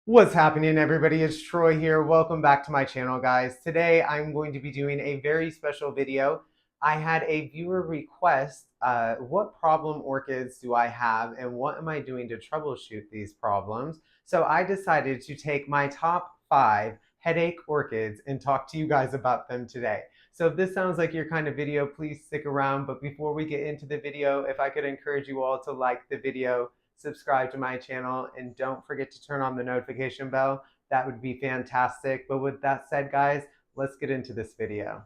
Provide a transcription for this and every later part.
What's happening, everybody? It's Troy here. Welcome back to my channel, guys. Today I'm going to be doing a very special video. I had a viewer request, what problem orchids do I have and what am I doing to troubleshoot these problems? So I decided to take my top 5 headache orchids and talk to you guys about them today. So if this sounds like your kind of video, please stick around. But before we get into the video, if I could encourage you all to like the video, subscribe to my channel, and don't forget to turn on the notification bell. That would be fantastic. But with that said, guys, let's get into this video.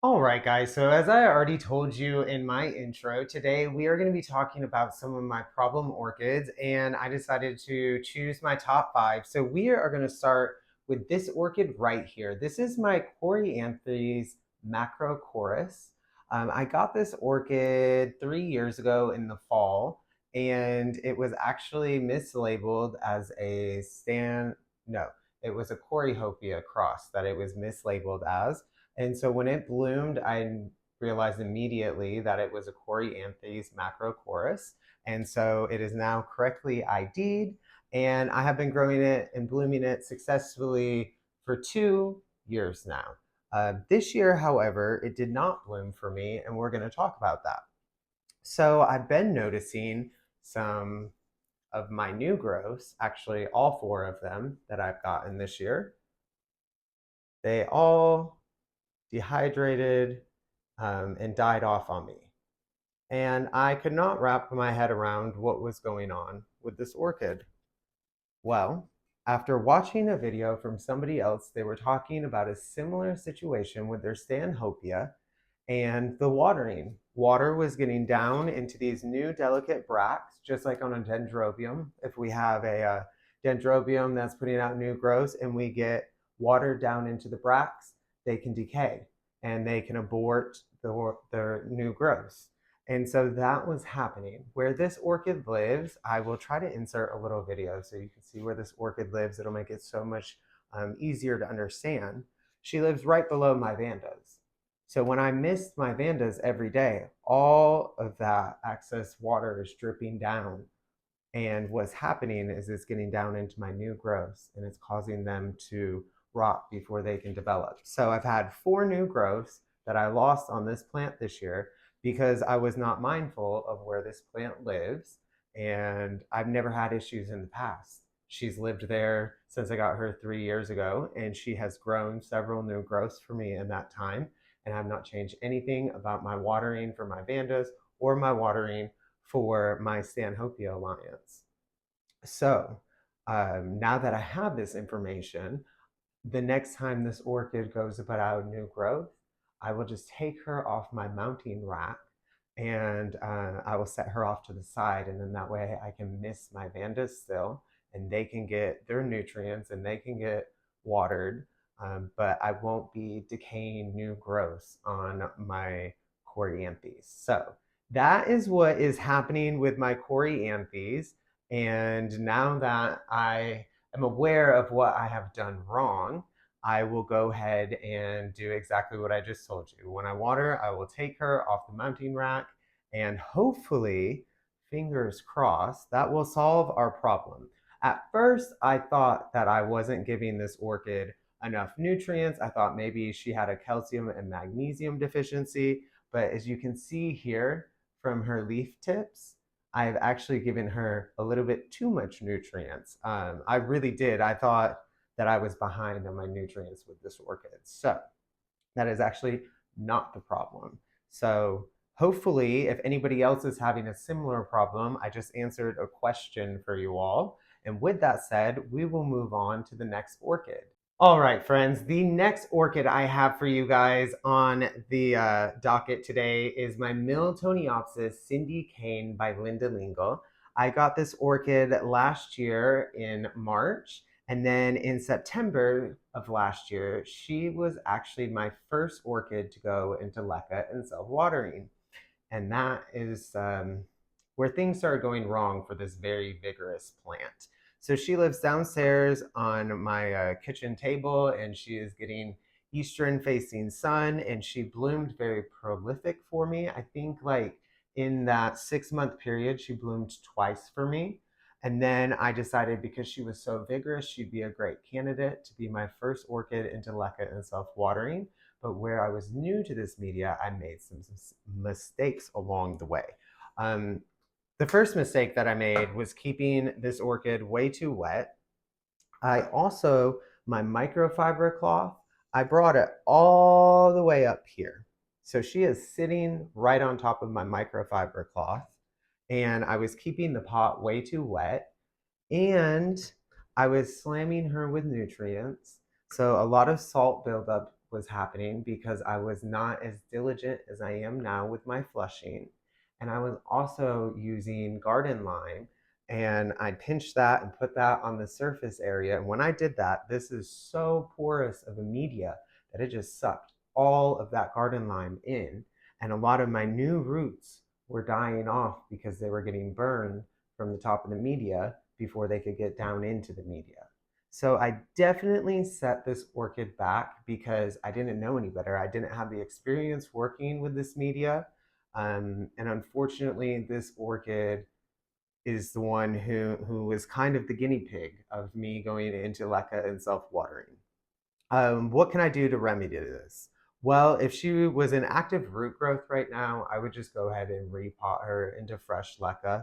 All right, guys, so as I already told you in my intro, today we are going to be talking about some of my problem orchids, and I decided to choose my top 5. So we are going to start with this orchid right here. This is my Coryanthes macrocorys. I got this orchid 3 years ago in the fall, and it was actually mislabeled as a it was a Coryhopia cross that it was mislabeled as. And so when it bloomed, I realized immediately that it was a Coryanthes macrocorys. And so it is now correctly ID'd. And I have been growing it and blooming it successfully for 2 years now. This year, however, it did not bloom for me, and we're going to talk about that. So I've been noticing some of my new growths, actually all 4 of them that I've gotten this year. They all dehydrated and died off on me. And I could not wrap my head around what was going on with this orchid. Well, after watching a video from somebody else, they were talking about a similar situation with their Stanhopea and the watering. Water was getting down into these new delicate bracts, just like on a dendrobium. If we have a dendrobium that's putting out new growths and we get water down into the bracts, they can decay and they can abort their new growths. And so that was happening. Where this orchid lives, I will try to insert a little video so you can see where this orchid lives. It'll make it so much easier to understand. She lives right below my vandas. So when I mist my vandas every day, all of that excess water is dripping down. And what's happening is it's getting down into my new growths and it's causing them to rot before they can develop. So I've had 4 new growths that I lost on this plant this year because I was not mindful of where this plant lives, and I've never had issues in the past. She's lived there since I got her 3 years ago, and she has grown several new growths for me in that time, and I've not changed anything about my watering for my vandas or my watering for my Stanhopea alliance. So now that I have this information, the next time this orchid goes to put out new growth, I will just take her off my mounting rack and I will set her off to the side, and then that way I can mist my vandas still and they can get their nutrients and they can get watered, but I won't be decaying new growths on my Coryanthes. So that is what is happening with my Coryanthes. And now that I am aware of what I have done wrong, I will go ahead and do exactly what I just told you. When I water, I will take her off the mounting rack, and hopefully, fingers crossed, that will solve our problem. At first, I thought that I wasn't giving this orchid enough nutrients. I thought maybe she had a calcium and magnesium deficiency, but as you can see here from her leaf tips, I've actually given her a little bit too much nutrients. I really did. I thought that I was behind on my nutrients with this orchid. So that is actually not the problem. So hopefully, if anybody else is having a similar problem, I just answered a question for you all. And with that said, we will move on to the next orchid. All right, friends, the next orchid I have for you guys on the docket today is my Miltoniopsis Cindy Kane by Linda Lingle. I got this orchid last year in March, and then in September of last year, she was actually my first orchid to go into LECA and self-watering. And that is where things started going wrong for this very vigorous plant. So she lives downstairs on my kitchen table, and she is getting eastern facing sun, and she bloomed very prolific for me. I think like in that 6-month period, she bloomed twice for me. And then I decided because she was so vigorous, she'd be a great candidate to be my first orchid into leca and self-watering. But where I was new to this media, I made some mistakes along the way. The first mistake that I made was keeping this orchid way too wet. I also, my microfiber cloth, I brought it all the way up here. So she is sitting right on top of my microfiber cloth, and I was keeping the pot way too wet, and I was slamming her with nutrients. So a lot of salt buildup was happening because I was not as diligent as I am now with my flushing. And I was also using garden lime, and I pinched that and put that on the surface area. And when I did that, this is so porous of a media that it just sucked all of that garden lime in. And a lot of my new roots were dying off because they were getting burned from the top of the media before they could get down into the media. So I definitely set this orchid back because I didn't know any better. I didn't have the experience working with this media. And unfortunately, this orchid is the one who was kind of the guinea pig of me going into leca and self-watering. What can I do to remedy this? Well, if she was in active root growth right now, I would just go ahead and repot her into fresh leca.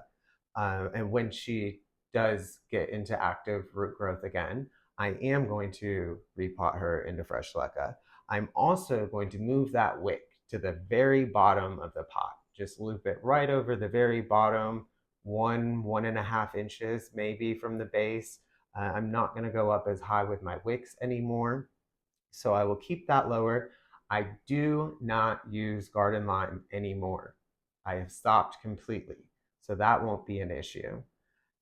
And when she does get into active root growth again, I am going to repot her into fresh leca. I'm also going to move that wick to the very bottom of the pot. Just loop it right over the very bottom, 1.5 inches maybe from the base. I'm not going to go up as high with my wicks anymore. So I will keep that lower. I do not use garden lime anymore. I have stopped completely. So that won't be an issue.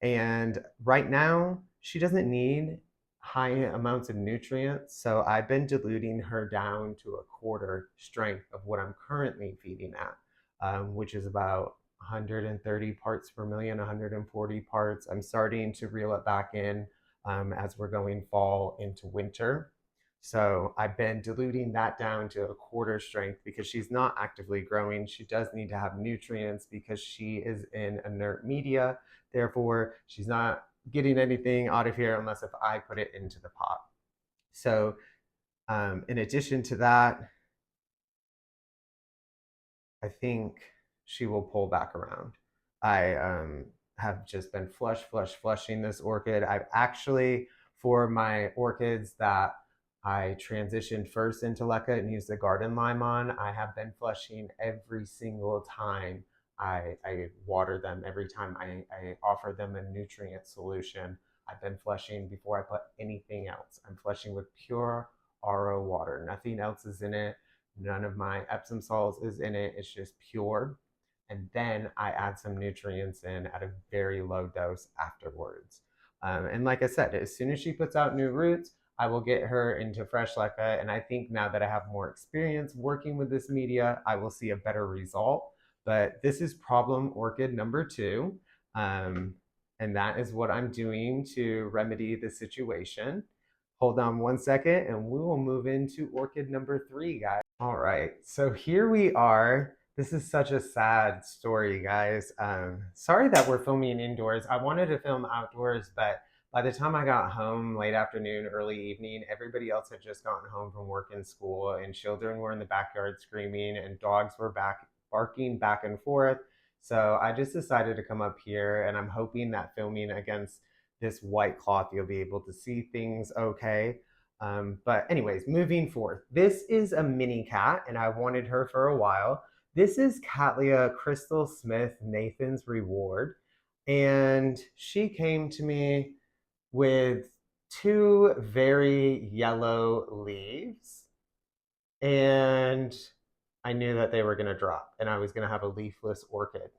And right now, she doesn't need high amounts of nutrients. So I've been diluting her down to a quarter strength of what I'm currently feeding at, which is about 130 parts per million, 140 parts. I'm starting to reel it back in as we're going fall into winter. So I've been diluting that down to a quarter strength because she's not actively growing. She does need to have nutrients because she is in inert media. Therefore, she's not getting anything out of here unless if I put it into the pot. So in addition to that, I think she will pull back around. I have just been flushing this orchid. I've actually, for my orchids that I transitioned first into leca and used the garden lime on, I have been flushing every single time I water them, every time I offer them a nutrient solution. I've been flushing before I put anything else. I'm flushing with pure RO water. Nothing else is in it. None of my Epsom salts is in it. It's just pure. And then I add some nutrients in at a very low dose afterwards. And like I said, as soon as she puts out new roots, I will get her into fresh leca. And I think now that I have more experience working with this media, I will see a better result. But this is problem orchid number 2. And that is what I'm doing to remedy the situation. Hold on one second and we will move into orchid number 3, guys. All right, so here we are. This is such a sad story, guys. Sorry that we're filming indoors. I wanted to film outdoors, but by the time I got home, late afternoon, early evening, everybody else had just gotten home from work and school, and children were in the backyard screaming, and dogs were barking back and forth. So I just decided to come up here, and I'm hoping that filming against this white cloth, you'll be able to see things okay. But anyways, moving forth, this is a mini cat, and I've wanted her for a while. This is Cattleya Crystal Smith, Nathan's Reward, and she came to me with 2 very yellow leaves, and I knew that they were going to drop, and I was going to have a leafless orchid.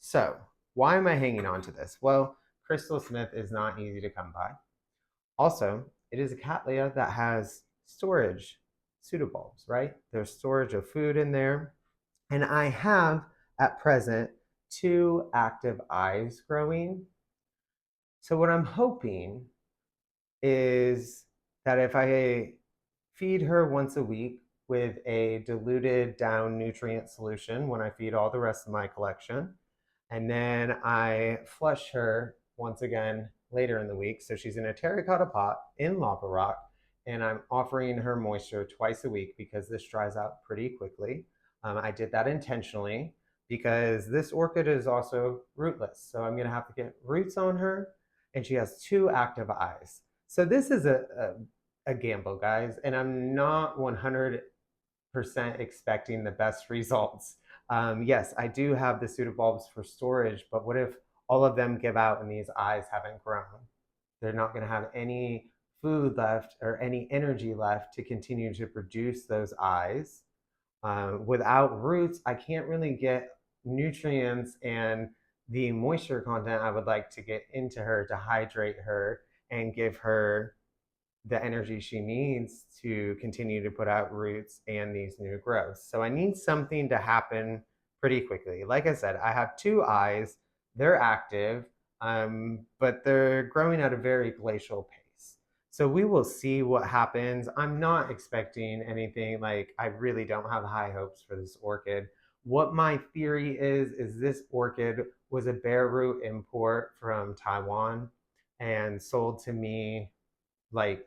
So why am I hanging on to this? Well, Crystal Smith is not easy to come by. Also, it is a Cattleya that has storage pseudobulbs, right? There's storage of food in there. And I have, at present, 2 active eyes growing. So what I'm hoping is that if I feed her once a week with a diluted down nutrient solution when I feed all the rest of my collection, and then I flush her once again later in the week. So she's in a terracotta pot in lava rock, and I'm offering her moisture twice a week because this dries out pretty quickly. I did that intentionally because this orchid is also rootless. So I'm gonna have to get roots on her, and she has 2 active eyes. So this is a gamble, guys, and I'm not 100% expecting the best results. Yes, I do have the pseudobulbs for storage, but what if all of them give out and these eyes haven't grown? They're not going to have any food left or any energy left to continue to produce those eyes. Without roots, I can't really get nutrients and the moisture content I would like to get into her to hydrate her and give her the energy she needs to continue to put out roots and these new growths. So I need something to happen pretty quickly. Like I said, I have 2 eyes, they're active, but they're growing at a very glacial pace. So we will see what happens. I'm not expecting anything, like I really don't have high hopes for this orchid. What my theory is this orchid was a bare root import from Taiwan and sold to me like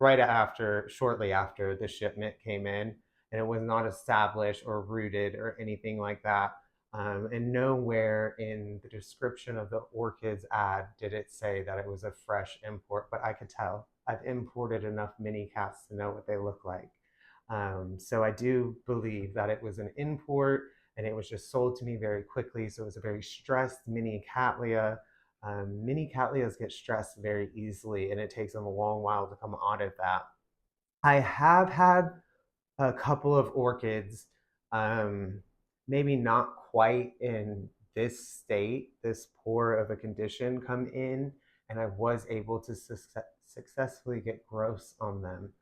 shortly after the shipment came in, and it was not established or rooted or anything like that. And nowhere in the description of the orchids ad did it say that it was a fresh import, but I could tell. I've imported enough mini cats to know what they look like. So I do believe that it was an import and it was just sold to me very quickly. So it was a very stressed mini Cattleya. Mini Cattleyas get stressed very easily, and it takes them a long while to come out of that. I have had a couple of orchids, maybe not quite in this state, this poor of a condition, come in, and I was able to successfully get growths on them.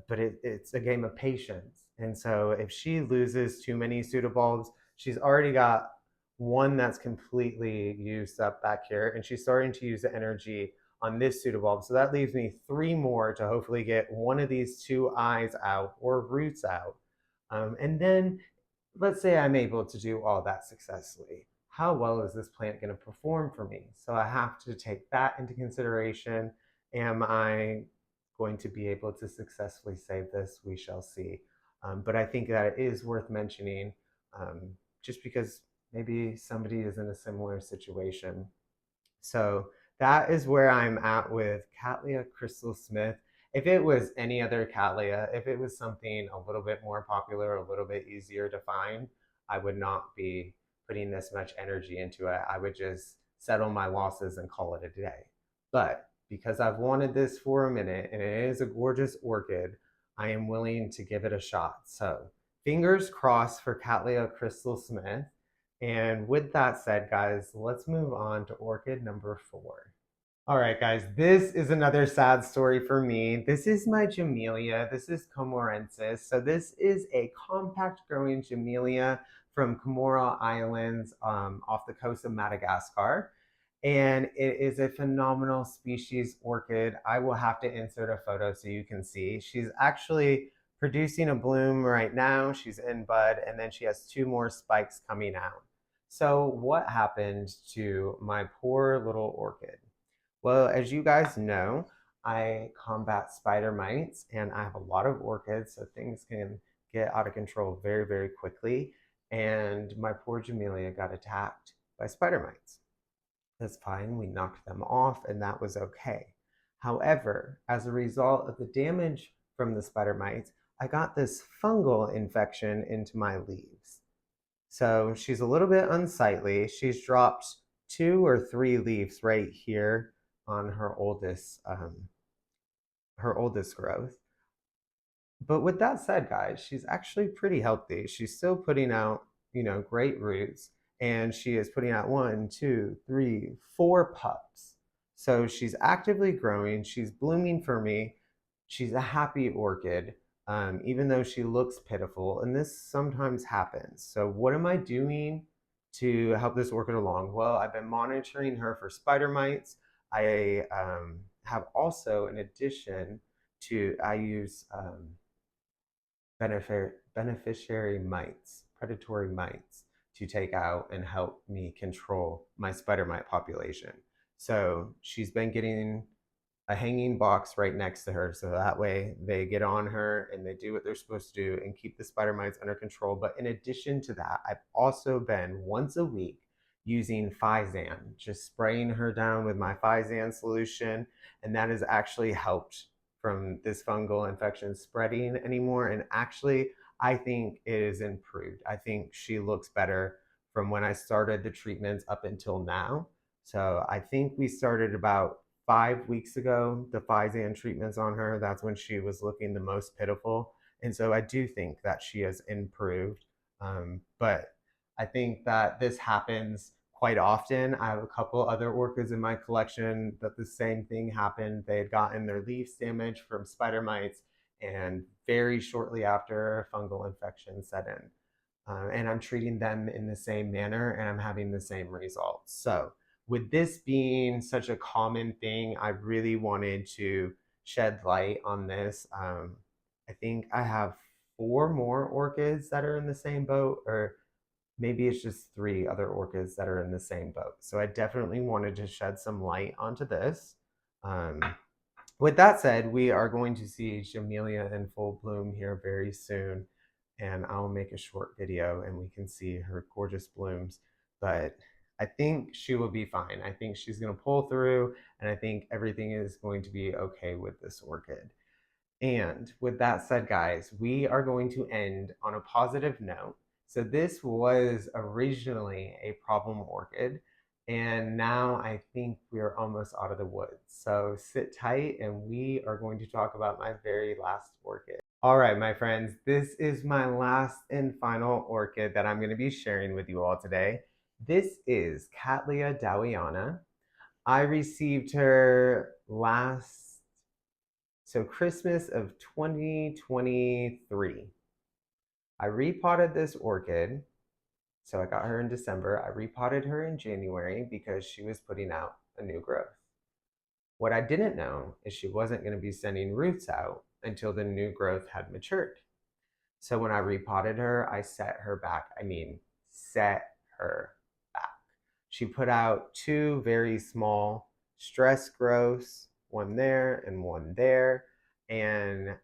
But it's a game of patience. And so if she loses too many pseudobulbs, she's already got one that's completely used up back here, and she's starting to use the energy on this pseudobulb. So that leaves me 3 more to hopefully get one of these 2 eyes out or roots out. And then let's say I'm able to do all that successfully. How well is this plant going to perform for me? So I have to take that into consideration. Am I going to be able to successfully save this? We shall see. But I think that it is worth mentioning just because maybe somebody is in a similar situation. So that is where I'm at with Cattleya Crystal Smith. If it was any other Cattleya, if it was something a little bit more popular, a little bit easier to find, I would not be putting this much energy into it. I would just settle my losses and call it a day. But because I've wanted this for a minute and it is a gorgeous orchid, I am willing to give it a shot. So fingers crossed for Cattleya Crystal Smith. And with that said, guys, let's move on to orchid number 4. All right, guys, this is another sad story for me. This is my Jumellea. This is comorensis. So this is a compact growing Jumellea from Comoro Islands off the coast of Madagascar. And it is a phenomenal species orchid. I will have to insert a photo so you can see. She's actually producing a bloom right now. She's in bud, and then she has 2 more spikes coming out. So what happened to my poor little orchid? Well, as you guys know, I combat spider mites, and I have a lot of orchids, so things can get out of control very, very quickly. And my poor Jumellea got attacked by spider mites. That's fine, we knocked them off, and that was okay. However, as a result of the damage from the spider mites, I got this fungal infection into my leaves. So she's a little bit unsightly. She's dropped 2 or 3 leaves right here on her oldest growth. But with that said, guys, she's actually pretty healthy. She's still putting out, great roots, and she is putting out 1, 2, 3, 4 pups. So she's actively growing. She's blooming for me. She's a happy orchid. Even though she looks pitiful, and this sometimes happens. So what am I doing to help this orchid along? Well, I've been monitoring her for spider mites. I have also, in addition to, I use beneficiary mites, predatory mites, to take out and help me control my spider mite population. So she's been getting a hanging box right next to her, so that way they get on her and they do what they're supposed to do and keep the spider mites under control. But in addition to that, I've also been once a week using Physan, just spraying her down with my Physan solution, and that has actually helped from this fungal infection spreading anymore. And actually, I think it is improved. I think she looks better from when I started the treatments up until now. So I think we started about 5 weeks ago, the Physan treatments on her. That's when she was looking the most pitiful. And so I do think that she has improved. But I think that this happens quite often. I have a couple other orchids in my collection that the same thing happened. They had gotten their leaves damaged from spider mites, and very shortly after, a fungal infection set in. And I'm treating them in the same manner and I'm having the same results. So with this being such a common thing, I really wanted to shed light on this. I think I have 4 more orchids that are in the same boat, or maybe it's just 3 other orchids that are in the same boat. So I definitely wanted to shed some light onto this. Um, with that said, we are going to see Jumellea in full bloom here very soon, and I'll make a short video and we can see her gorgeous blooms. But I think she will be fine. I think she's going to pull through, and I think everything is going to be okay with this orchid. And with that said, guys, we are going to end on a positive note. So this was originally a problem orchid, and now I think we're almost out of the woods. So sit tight and we are going to talk about my very last orchid. All right, my friends, this is my last and final orchid that I'm going to be sharing with you all today. This is Cattleya dowiana. I received her Christmas of 2023. I repotted this orchid. So I got her in December. I repotted her in January because she was putting out a new growth. What I didn't know is she wasn't going to be sending roots out until the new growth had matured. So when I repotted her, I set her back. Set her back. She put out 2 very small stress growths, one there and one there, and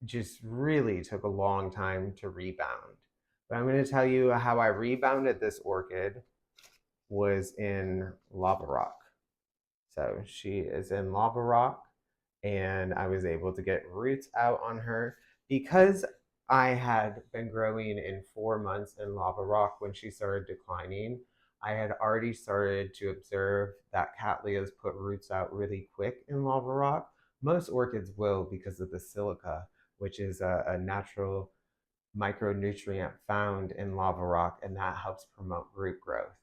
just really took a long time to rebound. But I'm going to tell you how I rebounded this orchid was in lava rock. So she is in lava rock, and I was able to get roots out on her because I had been growing in 4 months in lava rock when she started declining. I had already started to observe that Cattleyas put roots out really quick in lava rock. Most orchids will because of the silica, which is a natural micronutrient found in lava rock, and that helps promote root growth.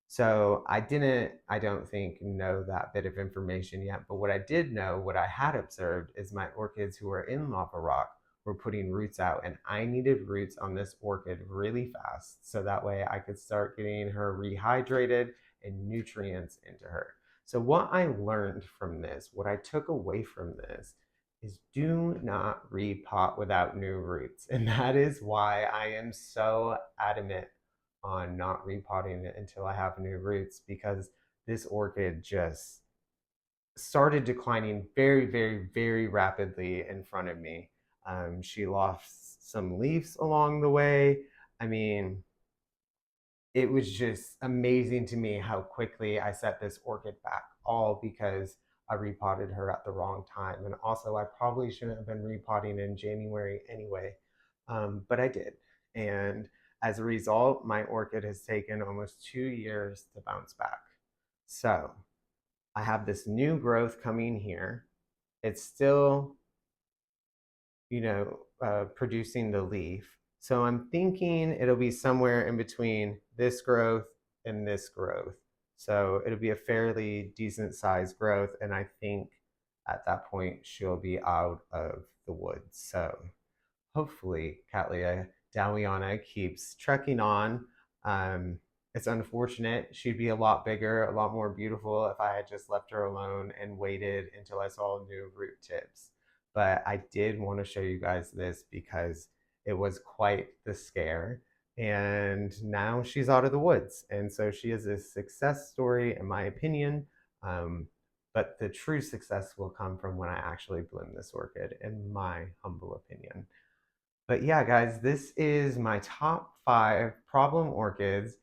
So I don't think, know that bit of information yet. But what I did know, what I had observed, is my orchids who were in lava rock were putting roots out, and I needed roots on this orchid really fast so that way I could start getting her rehydrated and nutrients into her. So what I learned from this, what I took away from this, is do not repot without new roots. And that is why I am so adamant on not repotting it until I have new roots, because this orchid just started declining very, very, very rapidly in front of me. She lost some leaves along the way. I mean, it was just amazing to me how quickly I set this orchid back, all because I repotted her at the wrong time. And also, I probably shouldn't have been repotting in January anyway, but I did. And as a result, my orchid has taken almost 2 years to bounce back. So I have this new growth coming here. It's still, producing the leaf. So I'm thinking it'll be somewhere in between this growth and this growth. So it'll be a fairly decent sized growth. And I think at that point she'll be out of the woods. So hopefully Cattleya dowiana keeps trekking on. It's unfortunate. She'd be a lot bigger, a lot more beautiful if I had just left her alone and waited until I saw new root tips. But I did want to show you guys this because it was quite the scare. And now she's out of the woods. And so she is a success story, in my opinion. But the true success will come from when I actually bloom this orchid, in my humble opinion. But yeah, guys, this is my top 5 problem orchids.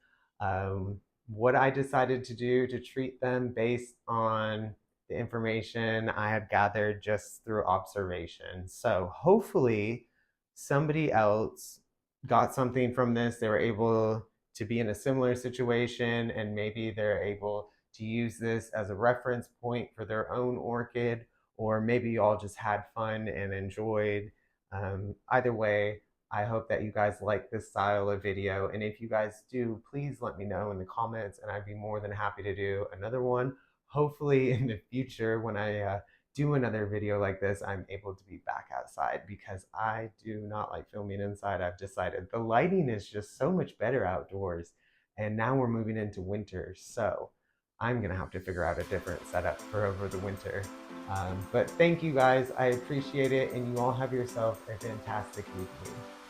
What I decided to do to treat them based on the information I had gathered just through observation. So hopefully somebody else got something from this. They were able to be in a similar situation, and maybe they're able to use this as a reference point for their own orchid, or maybe you all just had fun and enjoyed. Either way, I hope that you guys like this style of video. And if you guys do, please let me know in the comments, and I'd be more than happy to do another one. Hopefully in the future, when I do another video like this, I'm able to be back outside, because I do not like filming inside. I've decided the lighting is just so much better outdoors. And now we're moving into winter, so I'm gonna have to figure out a different setup for over the winter. But thank you guys, I appreciate it, and you all have yourself a fantastic evening.